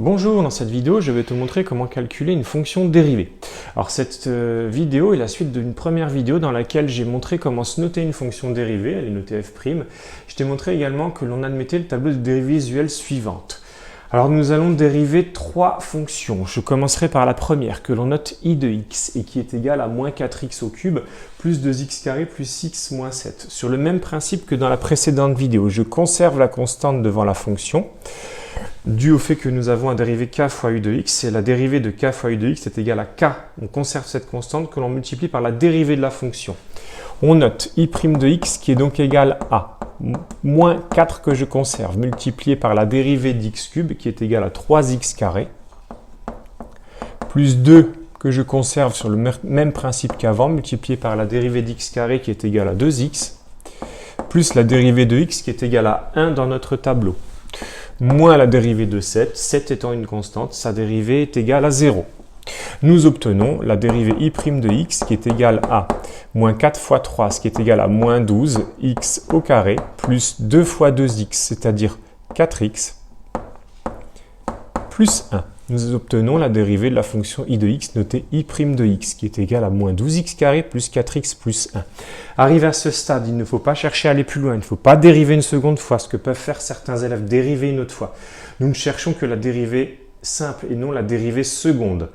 Bonjour, dans cette vidéo, je vais te montrer comment calculer une fonction dérivée. Alors cette vidéo est la suite d'une première vidéo dans laquelle j'ai montré comment se noter une fonction dérivée, elle est notée f'. Je t'ai montré également que l'on admettait le tableau de dérivée visuelle suivante. Alors nous allons dériver trois fonctions. Je commencerai par la première que l'on note i de x et qui est égale à moins 4x au cube plus 2x carré plus x moins 7. Sur le même principe que dans la précédente vidéo, je conserve la constante devant la fonction. Dû au fait que nous avons à dériver k fois u de x, et la dérivée de k fois u de x est égale à k. On conserve cette constante que l'on multiplie par la dérivée de la fonction. On note i' de x qui est donc égal à moins 4 que je conserve, multiplié par la dérivée d'x cube qui est égale à 3x carré, plus 2 que je conserve sur le même principe qu'avant, multiplié par la dérivée d'x carré qui est égale à 2x, plus la dérivée de x qui est égale à 1 dans notre tableau, moins la dérivée de 7, 7 étant une constante, sa dérivée est égale à 0. Nous obtenons la dérivée i' de x qui est égale à moins 4 fois 3, ce qui est égal à moins 12, x au carré, plus 2 fois 2x, c'est-à-dire 4x, plus 1. Nous obtenons la dérivée de la fonction i de x notée i' de x qui est égale à moins 12x carré plus 4x plus 1. Arrivé à ce stade, il ne faut pas chercher à aller plus loin, il ne faut pas dériver une seconde fois, ce que peuvent faire certains élèves, dériver une autre fois. Nous ne cherchons que la dérivée simple et non la dérivée seconde.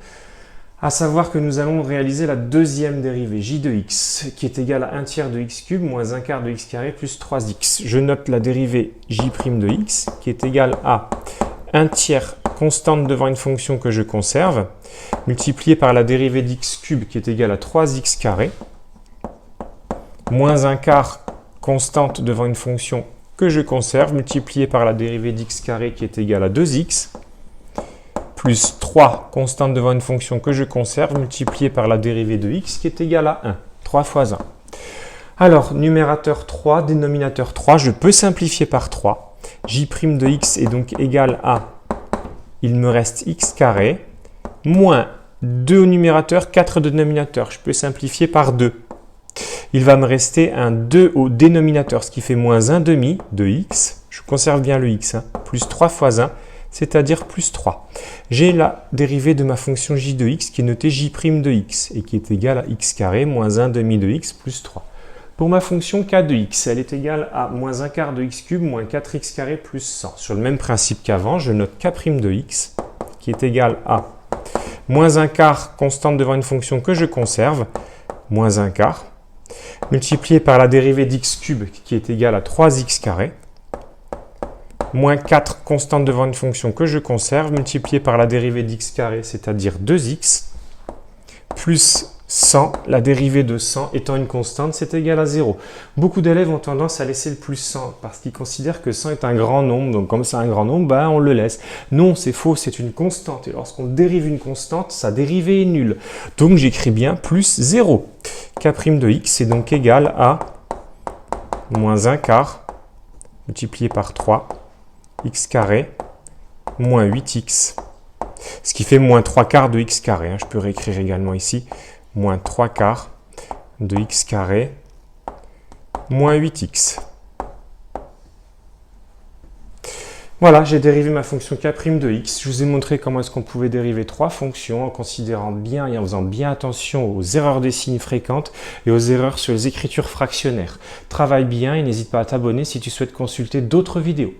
À savoir que nous allons réaliser la deuxième dérivée, j de x, qui est égale à 1 tiers de x cube moins 1 quart de x carré plus 3x. Je note la dérivée j' de x qui est égale à 1 tiers constante devant une fonction que je conserve, multipliée par la dérivée d'x cube qui est égale à 3x carré, moins 1 quart constante devant une fonction que je conserve, multipliée par la dérivée d'x carré qui est égale à 2x, plus 3 constante devant une fonction que je conserve, multipliée par la dérivée de x qui est égale à 1, 3 fois 1. Alors, numérateur 3, dénominateur 3, je peux simplifier par 3. J' de x est donc égal à, il me reste x carré, moins 2 au numérateur, 4 au dénominateur. Je peux simplifier par 2. Il va me rester un 2 au dénominateur, ce qui fait moins 1 demi de x. Je conserve bien le x, plus 3 fois 1, c'est-à-dire plus 3. J'ai la dérivée de ma fonction j de x qui est notée j' de x et qui est égale à x carré moins 1 demi de x plus 3. Pour ma fonction k de x, elle est égale à moins 1 quart de x cube moins 4x carré plus 100. Sur le même principe qu'avant, je note k' de x qui est égal à moins 1 quart constante devant une fonction que je conserve, moins 1 quart, multiplié par la dérivée d'x cube qui est égale à 3x carré, moins 4 constante devant une fonction que je conserve, multiplié par la dérivée d'x carré, c'est-à-dire 2x, plus 100, la dérivée de 100 étant une constante, c'est égal à 0. Beaucoup d'élèves ont tendance à laisser le plus 100 parce qu'ils considèrent que 100 est un grand nombre, donc comme c'est un grand nombre, on le laisse. Non, c'est faux, c'est une constante. Et lorsqu'on dérive une constante, sa dérivée est nulle. Donc j'écris bien plus 0. K' de x est donc égal à moins 1 quart multiplié par 3, x carré, moins 8x. Ce qui fait moins 3 quarts de x carré. Je peux réécrire également ici. Moins 3 quarts de x carré, moins 8x. Voilà, j'ai dérivé ma fonction k' de x. Je vous ai montré comment est-ce qu'on pouvait dériver trois fonctions en considérant bien et en faisant bien attention aux erreurs des signes fréquentes et aux erreurs sur les écritures fractionnaires. Travaille bien et n'hésite pas à t'abonner si tu souhaites consulter d'autres vidéos.